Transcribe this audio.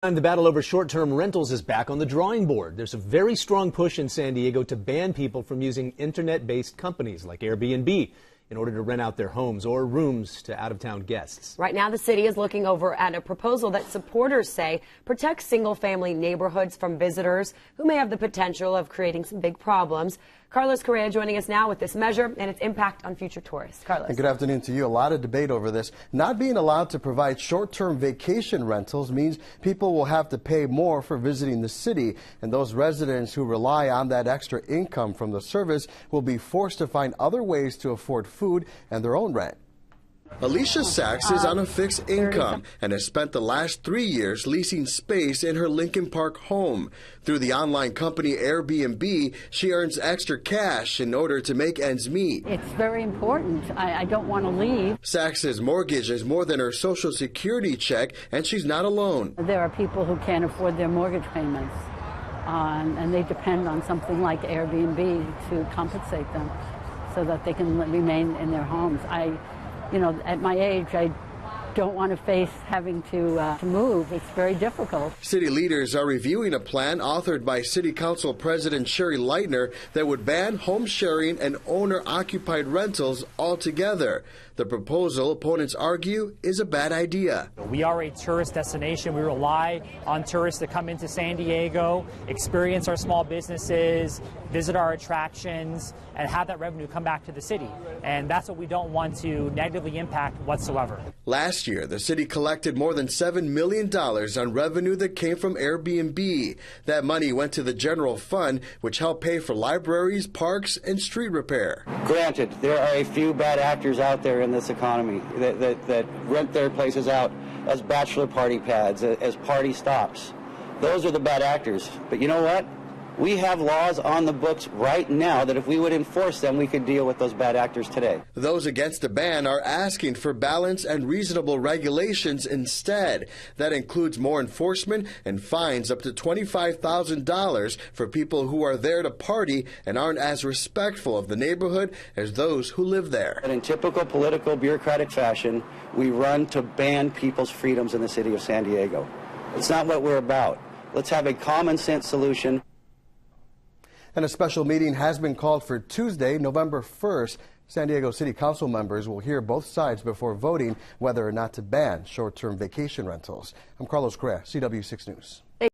And the battle over short-term rentals is back on the drawing board. There's a very strong push in San Diego to ban people from using internet-based companies like Airbnb in order to rent out their homes or rooms to out-of-town guests. Right now, the city is looking over at a proposal that supporters say protects single-family neighborhoods from visitors who may have the potential of creating some big problems. Carlos Correa joining us now with this measure and its impact on future tourists. Carlos. And good afternoon to you. A lot of debate over this. Not being allowed to provide short-term vacation rentals means people will have to pay more for visiting the city, and those residents who rely on that extra income from the service will be forced to find other ways to afford food and their own rent. Alicia Sachs is on a fixed income and has spent the last 3 years leasing space in her Lincoln Park home. Through the online company Airbnb, she earns extra cash in order to make ends meet. It's very important. I don't want to leave. Sachs's mortgage is more than her Social Security check, and she's not alone. There are people who can't afford their mortgage payments, and they depend on something like Airbnb to compensate them so that they can remain in their homes. At my age, I don't want to face having to move. It's very difficult. City leaders are reviewing a plan authored by City Council President Sherry Leitner that would ban home sharing and owner-occupied rentals altogether. The proposal, opponents argue, is a bad idea. We are a tourist destination. We rely on tourists to come into San Diego, experience our small businesses, visit our attractions, and have that revenue come back to the city. And that's what we don't want to negatively impact whatsoever. Last year, the city collected more than $7 million on revenue that came from Airbnb. That money went to the general fund, which helped pay for libraries, parks, and street repair. Granted, there are a few bad actors out there in this economy that rent their places out as bachelor party pads, as party stops. Those are the bad actors. But you know what? We have laws on the books right now that if we would enforce them, we could deal with those bad actors today. Those against the ban are asking for balance and reasonable regulations instead. That includes more enforcement and fines up to $25,000 for people who are there to party and aren't as respectful of the neighborhood as those who live there. And in typical political bureaucratic fashion, we run to ban people's freedoms in the city of San Diego. It's not what we're about. Let's have a common sense solution. And a special meeting has been called for Tuesday, November 1st. San Diego City Council members will hear both sides before voting whether or not to ban short-term vacation rentals. I'm Carlos Correa, CW6 News.